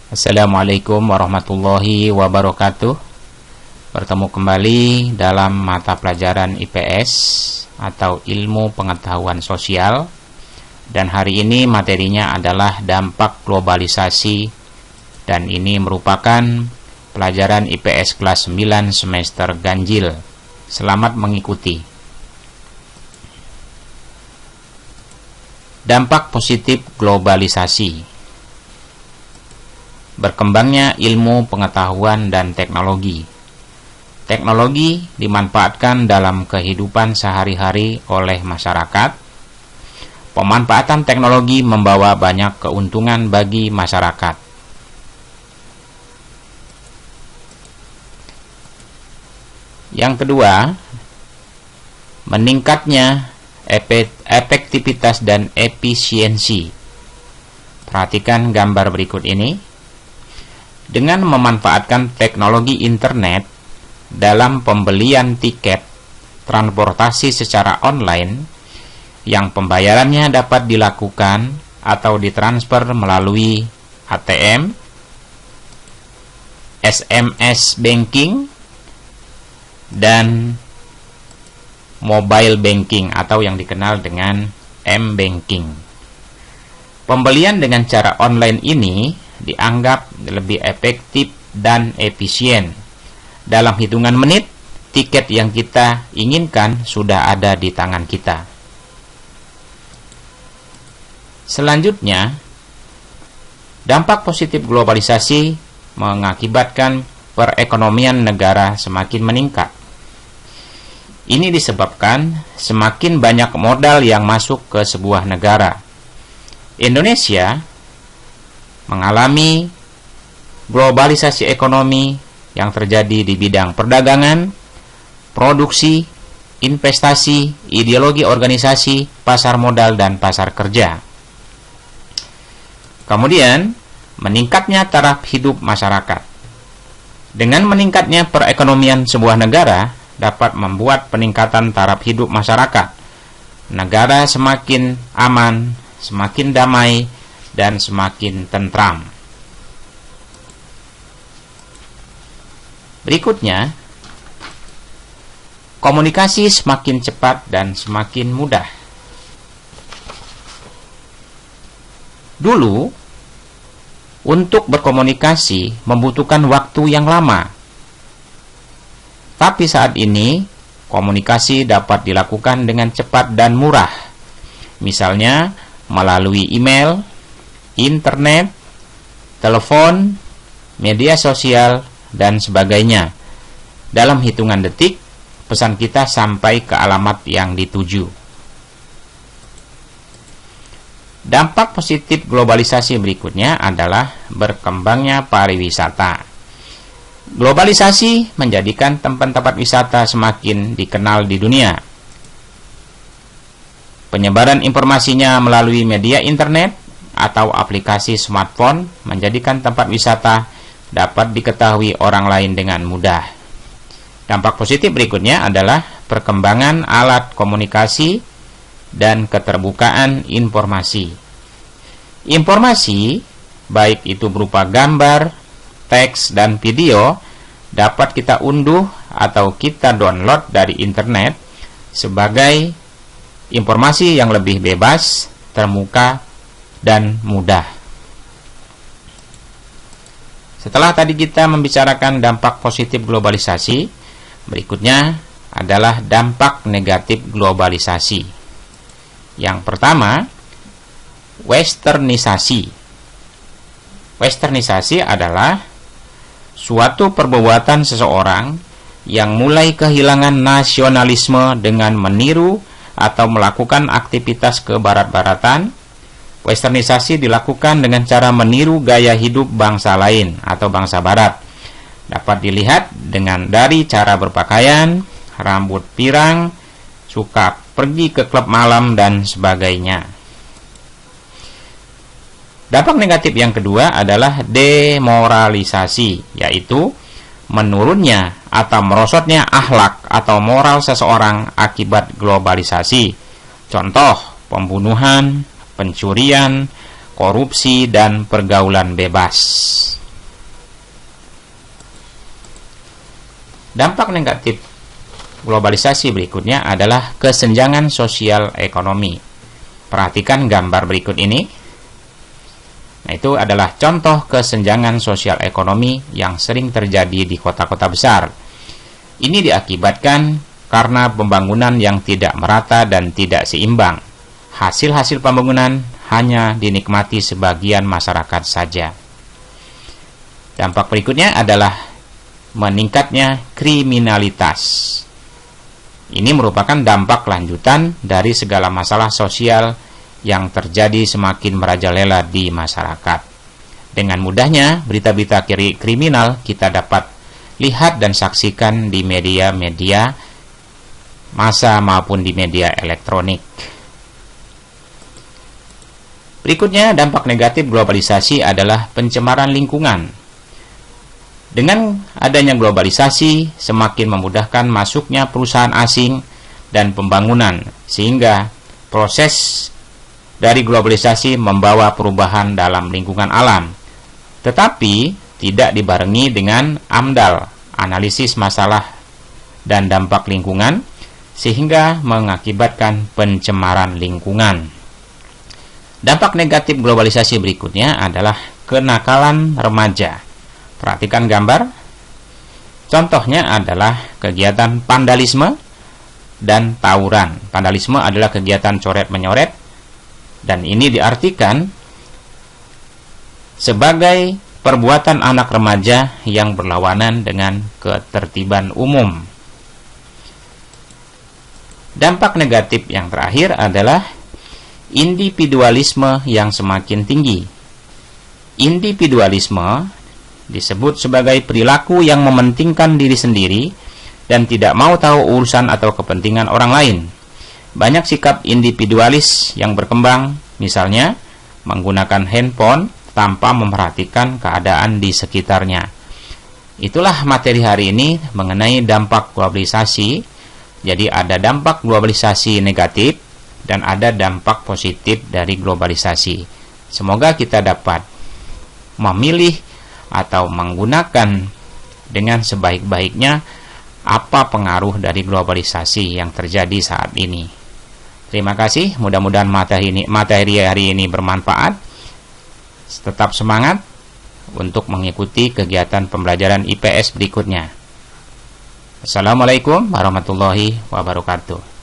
Assalamualaikum warahmatullahi wabarakatuh. Bertemu kembali dalam mata pelajaran IPS atau Ilmu Pengetahuan Sosial. Dan hari ini materinya adalah dampak globalisasi. Dan ini merupakan pelajaran IPS kelas 9 semester ganjil. Selamat mengikuti. Dampak positif globalisasi. Berkembangnya ilmu pengetahuan dan teknologi. Teknologi dimanfaatkan dalam kehidupan sehari-hari oleh masyarakat. Pemanfaatan teknologi membawa banyak keuntungan bagi masyarakat. Yang kedua, meningkatnya efektivitas dan efisiensi. Perhatikan gambar berikut ini. Dengan memanfaatkan teknologi internet dalam pembelian tiket transportasi secara online yang pembayarannya dapat dilakukan atau ditransfer melalui ATM, SMS banking, dan mobile banking atau yang dikenal dengan M-banking. Pembelian dengan cara online ini dianggap lebih efektif dan efisien. Dalam hitungan menit, tiket yang kita inginkan sudah ada di tangan kita. Selanjutnya, dampak positif globalisasi mengakibatkan perekonomian negara semakin meningkat. Ini disebabkan semakin banyak modal yang masuk ke sebuah negara. Indonesia mengalami globalisasi ekonomi yang terjadi di bidang perdagangan, produksi, investasi, ideologi organisasi, pasar modal, dan pasar kerja. Kemudian, meningkatnya taraf hidup masyarakat. Dengan meningkatnya perekonomian sebuah negara dapat membuat peningkatan taraf hidup masyarakat. Negara semakin aman, semakin damai, dan semakin tentram. Berikutnya, komunikasi semakin cepat dan semakin mudah. Dulu, untuk berkomunikasi membutuhkan waktu yang lama. Tapi saat ini, komunikasi dapat dilakukan dengan cepat dan murah. Misalnya, melalui email, internet, telepon, media sosial, dan sebagainya. Dalam hitungan detik, pesan kita sampai ke alamat yang dituju. Dampak positif globalisasi berikutnya adalah berkembangnya pariwisata. Globalisasi menjadikan tempat-tempat wisata semakin dikenal di dunia. Penyebaran informasinya melalui media internet atau aplikasi smartphone menjadikan tempat wisata dapat diketahui orang lain dengan mudah. Dampak positif berikutnya adalah perkembangan alat komunikasi dan keterbukaan informasi. Informasi, baik itu berupa gambar, teks, dan video, dapat kita unduh atau kita download dari internet sebagai informasi yang lebih bebas, terbuka, dan mudah. Setelah tadi kita membicarakan dampak positif globalisasi, berikutnya adalah dampak negatif globalisasi. Yang pertama, westernisasi. Westernisasi adalah suatu perbuatan seseorang yang mulai kehilangan nasionalisme dengan meniru atau melakukan aktivitas kebarat-baratan. Westernisasi dilakukan dengan cara meniru gaya hidup bangsa lain atau bangsa barat. Dapat dilihat dari cara berpakaian, rambut pirang, suka pergi ke klub malam, dan sebagainya. Dampak negatif yang kedua adalah demoralisasi, yaitu menurunnya atau merosotnya akhlak atau moral seseorang akibat globalisasi. Contoh, pembunuhan, pencurian, korupsi, dan pergaulan bebas. Dampak negatif globalisasi berikutnya adalah kesenjangan sosial ekonomi. Perhatikan gambar berikut ini. Nah, itu adalah contoh kesenjangan sosial ekonomi yang sering terjadi di kota-kota besar. Ini diakibatkan karena pembangunan yang tidak merata dan tidak seimbang. Hasil-hasil pembangunan hanya dinikmati sebagian masyarakat saja. Dampak berikutnya adalah meningkatnya kriminalitas. Ini merupakan dampak lanjutan dari segala masalah sosial yang terjadi semakin merajalela di masyarakat. Dengan mudahnya, berita-berita kriminal kita dapat lihat dan saksikan di media-media massa maupun di media elektronik. Berikutnya, dampak negatif globalisasi adalah pencemaran lingkungan. Dengan adanya globalisasi, semakin memudahkan masuknya perusahaan asing dan pembangunan, sehingga proses dari globalisasi membawa perubahan dalam lingkungan alam, tetapi tidak dibarengi dengan AMDAL, analisis masalah dan dampak lingkungan, sehingga mengakibatkan pencemaran lingkungan. Dampak negatif globalisasi berikutnya adalah kenakalan remaja. Perhatikan gambar. Contohnya adalah kegiatan vandalisme dan tawuran. Vandalisme adalah kegiatan coret-menyoret, dan ini diartikan sebagai perbuatan anak remaja yang berlawanan dengan ketertiban umum. Dampak negatif yang terakhir adalah individualisme yang semakin tinggi. Individualisme disebut sebagai perilaku yang mementingkan diri sendiri dan tidak mau tahu urusan atau kepentingan orang lain. Banyak sikap individualis yang berkembang, misalnya menggunakan handphone tanpa memperhatikan keadaan di sekitarnya. Itulah materi hari ini mengenai dampak globalisasi. Jadi ada dampak globalisasi negatif dan ada dampak positif dari globalisasi. Semoga kita dapat memilih atau menggunakan dengan sebaik-baiknya apa pengaruh dari globalisasi yang terjadi saat ini. Terima kasih, mudah-mudahan materi hari ini bermanfaat. Tetap semangat untuk mengikuti kegiatan pembelajaran IPS berikutnya. Assalamualaikum warahmatullahi wabarakatuh.